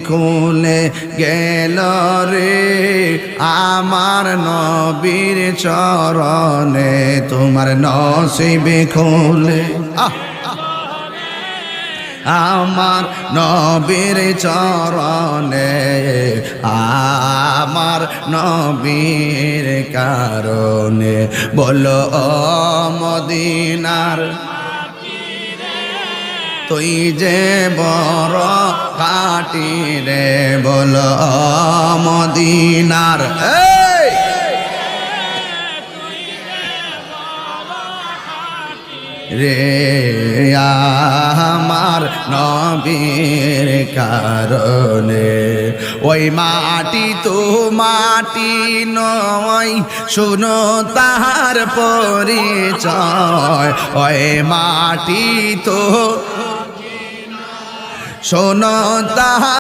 খুলে গেল রে আমার নবীর চরণে তোমার নসিব খুলে আমার নবীর চরণে আমার নবীর কারণে বলো ও মদিনার তুই যে বড় খাঁটি রে বলো ও মদিনার রে আমার নবীর কারণে ওই মাটি তো মাটি নয় শুনো তাহার পরিচয় ওই মাটি তো শোনো তাহার